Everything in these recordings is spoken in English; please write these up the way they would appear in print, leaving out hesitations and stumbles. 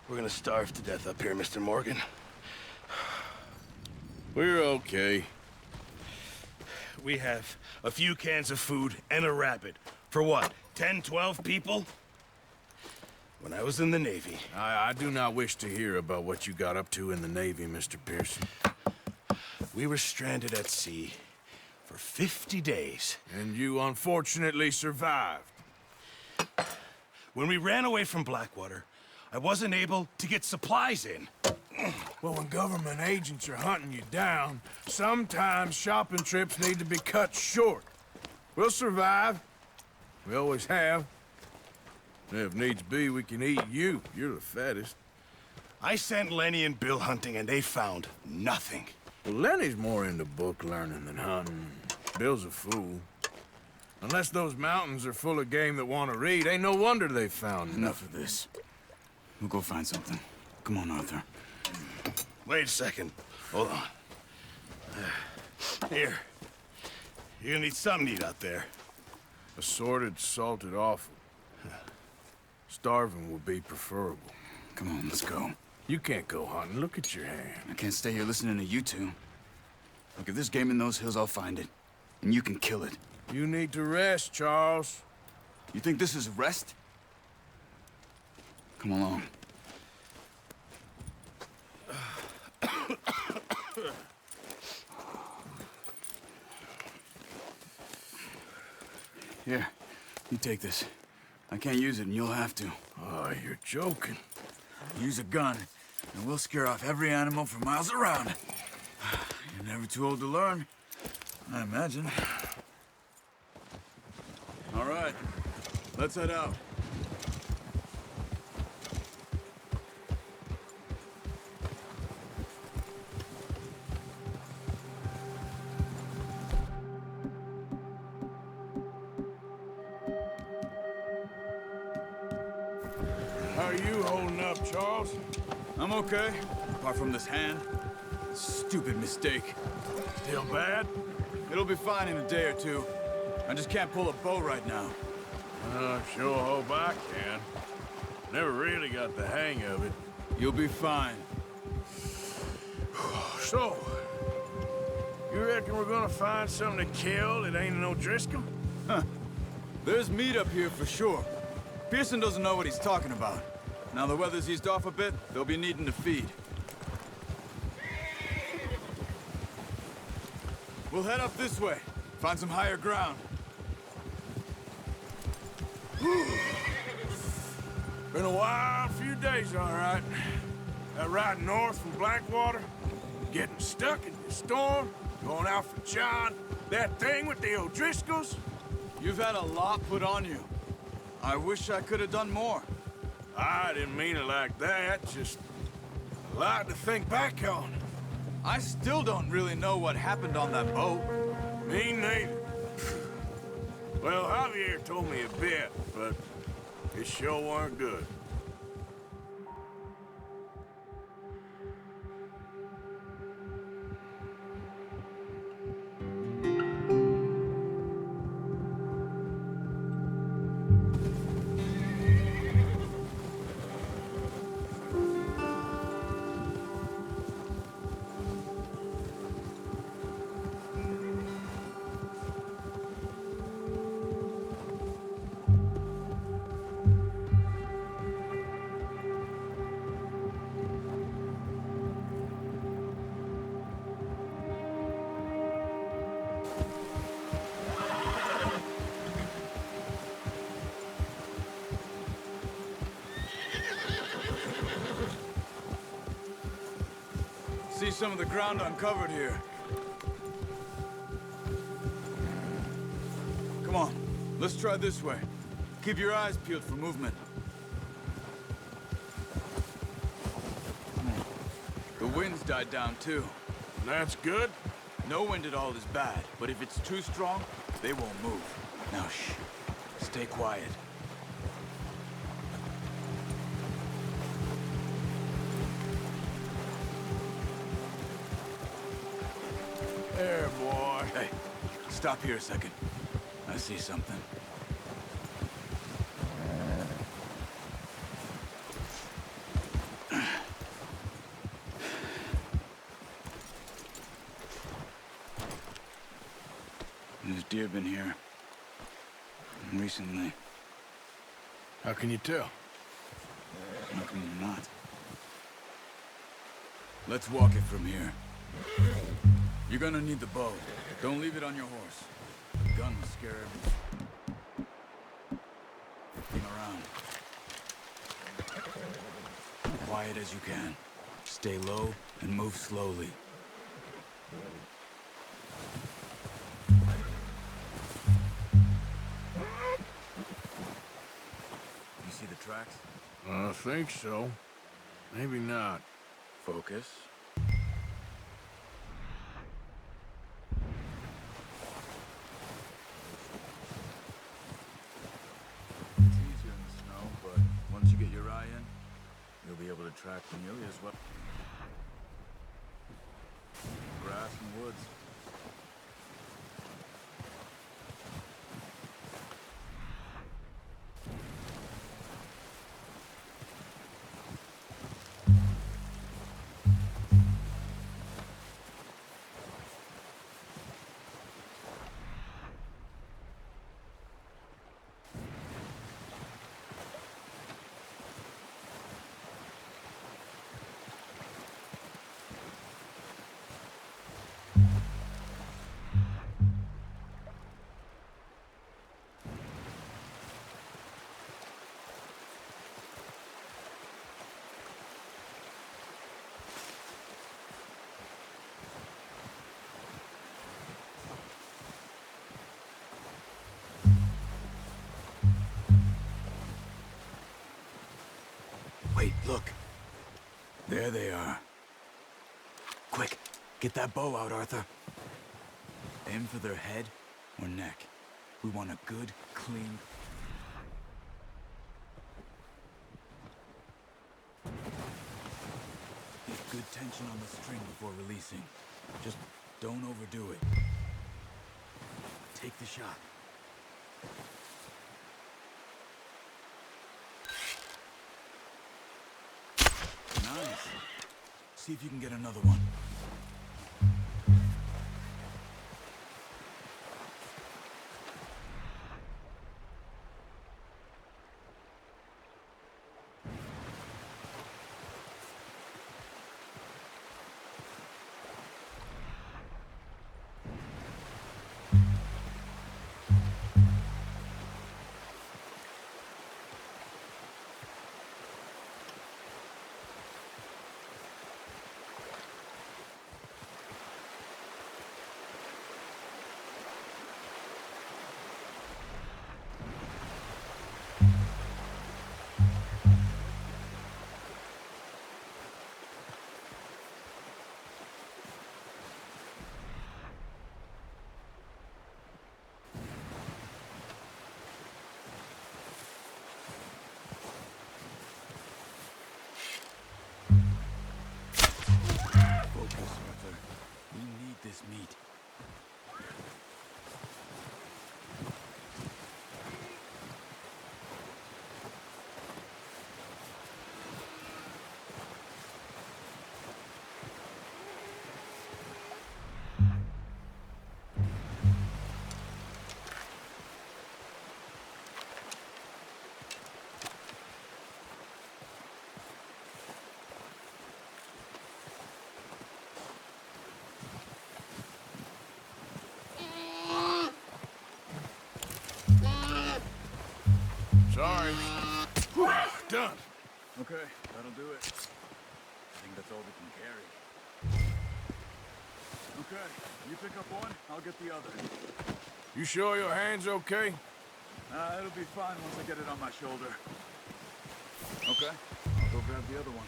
We're gonna starve to death up here, Mr. Morgan. We're okay. We have a few cans of food and a rabbit. For what, 10, 12 people? When I was in the Navy... I do not wish to hear about what you got up to in the Navy, Mr. Pearson. We were stranded at sea for 50 days. And you unfortunately survived. When we ran away from Blackwater, I wasn't able to get supplies in. Well, when government agents are hunting you down, sometimes shopping trips need to be cut short. We'll survive. We always have. And if needs be, we can eat you. You're the fattest. I sent Lenny and Bill hunting, and they found nothing. Well, Lenny's more into book learning than hunting. Bill's a fool. Unless those mountains are full of game that want to read, ain't no wonder they found Enough of this. We'll go find something. Come on, Arthur. Wait a second. Hold on. Here. You're gonna need something to eat out there. Assorted, salted offal. Starving would be preferable. Come on, let's go. You can't go hunting. Look at your hand. I can't stay here listening to you two. Look, if there's game in those hills, I'll find it. And you can kill it. You need to rest, Charles. You think this is rest? Come along. Here, you take this. I can't use it, and you'll have to. Oh, you're joking. Use a gun, and we'll scare off every animal for miles around. You're never too old to learn, I imagine. All right, let's head out. How are you holding up, Charles? I'm okay, apart from this hand. Stupid mistake. Still bad? It'll be fine in a day or two. I just can't pull a bow right now. Sure hope I can. Never really got the hang of it. You'll be fine. So, you reckon we're gonna find something to kill that ain't no Driscoll? Huh. There's meat up here for sure. Pearson doesn't know what he's talking about. Now the weather's eased off a bit, they'll be needing to feed. We'll head up this way. Find some higher ground. Been a wild few days, all right. That ride north from Blackwater, getting stuck in the storm, going out for John, that thing with the O'Driscolls. You've had a lot put on you. I wish I could have done more. I didn't mean it like that, just a lot to think back on. I still don't really know what happened on that boat. Me neither. Well, Javier told me a bit, but it sure weren't good. See some of the ground uncovered here. Come on, let's try this way. Keep your eyes peeled for movement. The wind's died down too. That's good. No wind at all is bad, but if it's too strong, they won't move. Now shh, stay quiet. There, boy. Hey, stop here a second. I see something. have been here. Recently. How can you tell? How come you're not? Let's walk it from here. You're gonna need the bow. Don't leave it on your horse. The gun will scare everything around. Quiet as you can. Stay low and move slowly. You see the tracks? I think so. Maybe not. Focus. It's easier in the snow, but once you get your eye in, you'll be able to track nearly as well. Grass and woods. Wait, look. There they are. Quick, get that bow out, Arthur. Aim for their head or neck. We want a good, clean... Get good tension on the string before releasing. Just don't overdo it. Take the shot. Nice. See if you can get another one. Focus, Arthur. We need this meat. Sorry. Whew, done. Okay, that'll do it. I think that's all we can carry. Okay, you pick up one, I'll get the other. You sure your hand's okay? It'll be fine once I get it on my shoulder. Okay, I'll go grab the other one.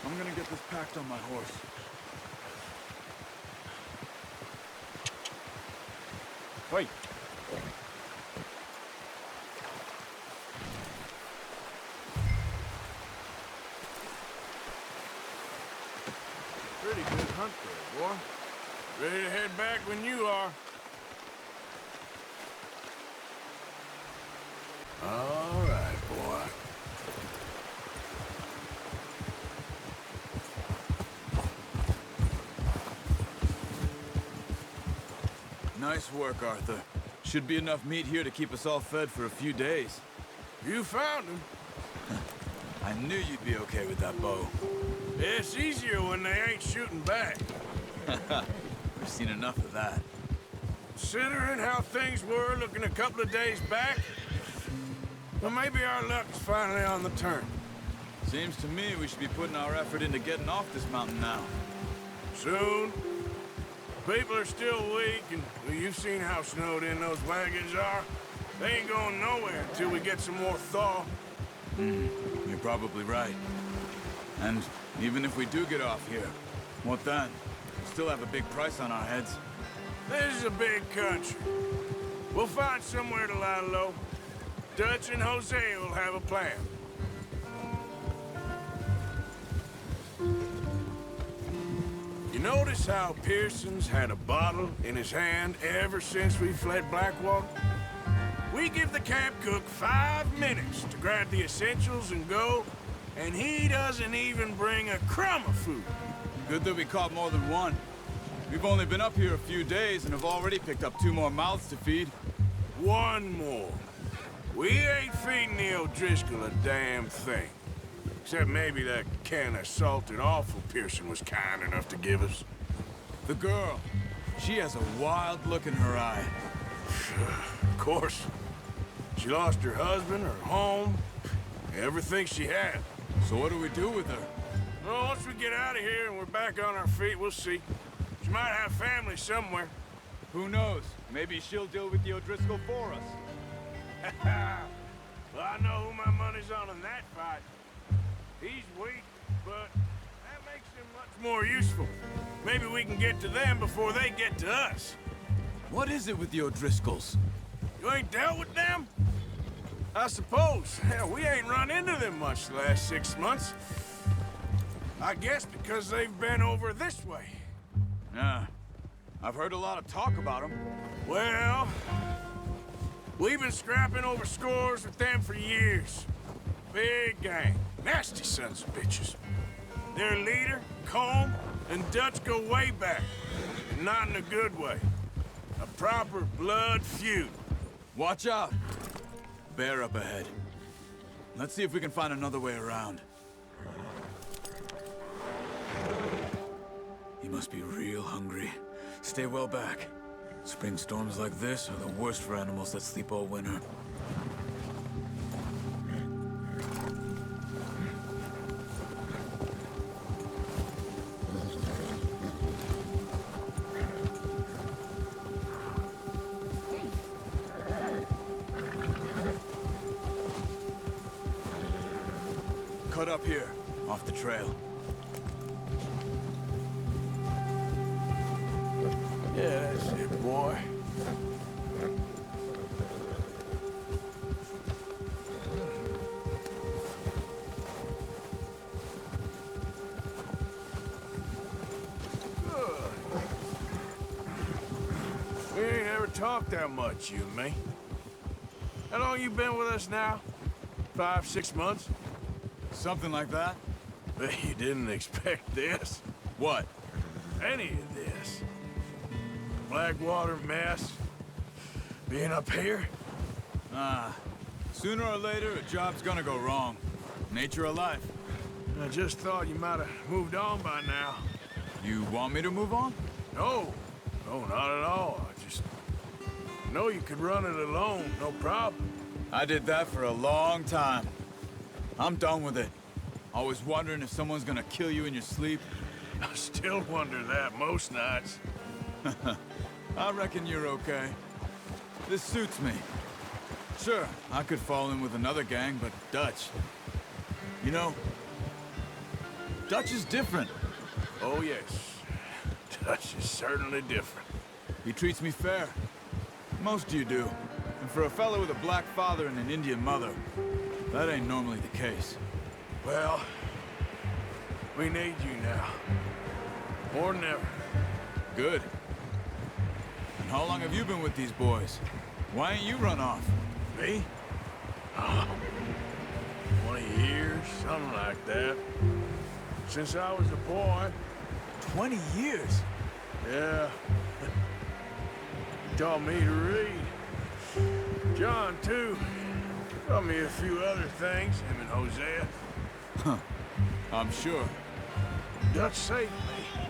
I'm gonna get this packed on my horse. Wait. Pretty good hunt there, boy. Ready to head back when you are. All right, boy. Nice work, Arthur. Should be enough meat here to keep us all fed for a few days. You found him. I knew you'd be okay with that bow. It's easier when they ain't shooting back. We've seen enough of that. Considering how things were looking a couple of days back, well, maybe our luck's finally on the turn. Seems to me we should be putting our effort into getting off this mountain now. Soon. People are still weak, and well, you've seen how snowed in those wagons are. They ain't going nowhere until we get some more thaw. You're probably right. And even if we do get off here, what then? We still have a big price on our heads. This is a big country. We'll find somewhere to lie low. Dutch and Jose will have a plan. You notice how Pearson's had a bottle in his hand ever since we fled Blackwater? We give the camp cook 5 minutes to grab the essentials and go, and he doesn't even bring a crumb of food. Good that we caught more than one. We've only been up here a few days and have already picked up 2 more mouths to feed. One more. We ain't feeding the O'Driscoll a damn thing. Except maybe that can of salted offal Pearson was kind enough to give us. The girl. She has a wild look in her eye. Of course. She lost her husband, her home, everything she had. So what do we do with her? Well, once we get out of here and we're back on our feet, we'll see. She might have family somewhere. Who knows? Maybe she'll deal with the O'Driscoll for us. Well, I know who my money's on in that fight. He's weak, but that makes him much more useful. Maybe we can get to them before they get to us. What is it with the O'Driscolls? You ain't dealt with them? I suppose. Hell, we ain't run into them much the last 6 months. I guess because they've been over this way. Yeah. I've heard a lot of talk about them. Well, we've been scrapping over scores with them for years. Big gang. Nasty sons of bitches. Their leader, Combe, and Dutch go way back. And not in a good way. A proper blood feud. Watch out! Bear up ahead. Let's see if we can find another way around. He must be real hungry. Stay well back. Spring storms like this are the worst for animals that sleep all winter. Cut up here, off the trail. Yeah, that's it, boy. We ain't ever talked that much, you and me. How long you been with us now? 5, 6 months? Something like that? Bet you didn't expect this. What? Any of this. Blackwater mess. Being up here? Sooner or later, a job's gonna go wrong. Nature of life. I just thought you might have moved on by now. You want me to move on? No. No, not at all. I just know you could run it alone, no problem. I did that for a long time. I'm done with it. Always wondering if someone's gonna kill you in your sleep. I still wonder that most nights. I reckon you're okay. This suits me. Sure, I could fall in with another gang, but Dutch... You know, Dutch is different. Oh, yes. Dutch is certainly different. He treats me fair. Most of you do. And for a fellow with a black father and an Indian mother, that ain't normally the case. Well, we need you now. More than ever. Good. And how long have you been with these boys? Why ain't you run off? Me? 20 years, something like that. Since I was a boy. 20 years? Yeah. He taught me to read. John, too. Taught me a few other things, him and Hosea. Huh. I'm sure. Dutch saved me.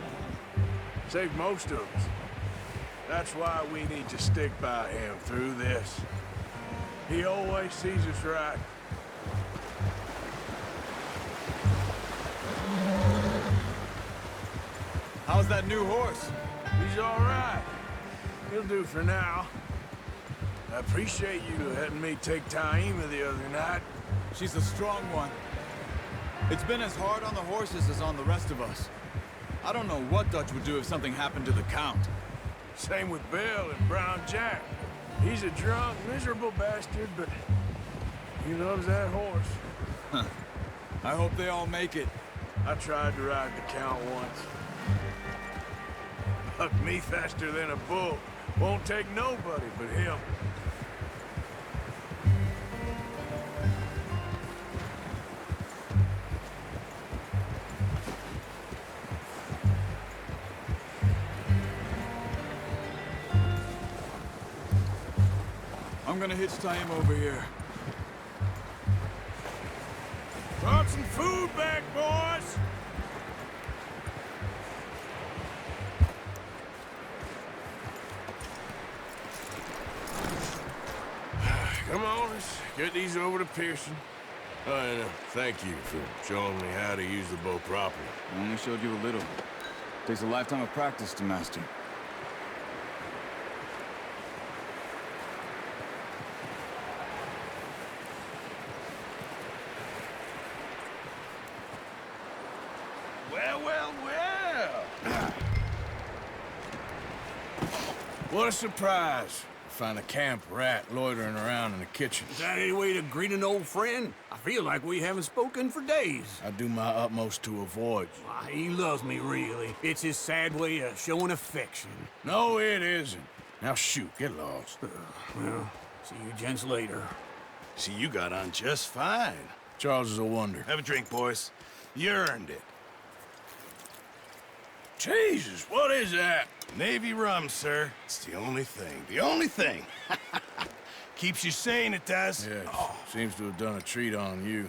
Saved most of us. That's why we need to stick by him through this. He always sees us right. How's that new horse? He's all right. He'll do for now. I appreciate you letting me take Taima the other night. She's a strong one. It's been as hard on the horses as on the rest of us. I don't know what Dutch would do if something happened to the Count. Same with Bill and Brown Jack. He's a drunk, miserable bastard, but he loves that horse. Huh. I hope they all make it. I tried to ride the Count once. Bucked me faster than a bull. Won't take nobody but him. I'm gonna hitch Taima over here. Brought some food back, boys! Come on, let's get these over to Pearson. And thank you for showing me how to use the bow properly. I only showed you a little. Takes a lifetime of practice to master. Well, well, well. What a surprise. Find a camp rat loitering around in the kitchen. Is that any way to greet an old friend? I feel like we haven't spoken for days. I do my utmost to avoid you. Why, he loves me, really. It's his sad way of showing affection. No, it isn't. Now shoot, get lost. Well, see you gents later. See, you got on just fine. Charles is a wonder. Have a drink, boys. You earned it. Jesus, what is that? Navy rum, sir. It's the only thing. The only thing. Keeps you sane, it does. Yes, seems to have done a treat on you.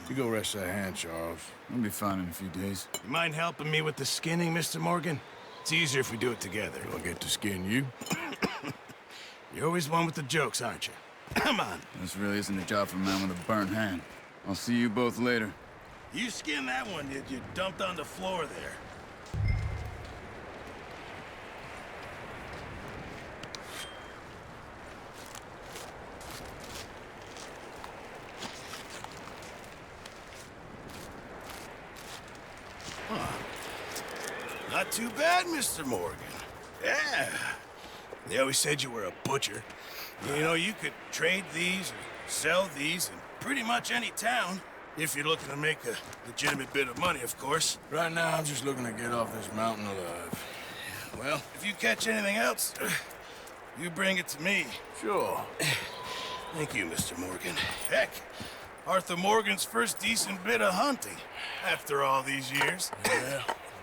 You go rest that hand, Charles. I'll be fine in a few days. You mind helping me with the skinning, Mr. Morgan? It's easier if we do it together. Do I get to skin you? You're always one with the jokes, aren't you? Come on. This really isn't a job for a man with a burnt hand. I'll see you both later. You skinned that one you dumped on the floor there. Not too bad, Mr. Morgan. Yeah. They always said you were a butcher. You know, you could trade these or sell these in pretty much any town. If you're looking to make a legitimate bit of money, of course. Right now, I'm just looking to get off this mountain alive. Well, if you catch anything else, you bring it to me. Sure. Thank you, Mr. Morgan. Heck, Arthur Morgan's first decent bit of hunting after all these years. Yeah.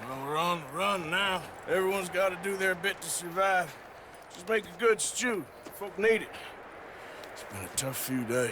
Well, we're on the run now. Everyone's got to do their bit to survive. Just make a good stew. Folk need it. It's been a tough few days.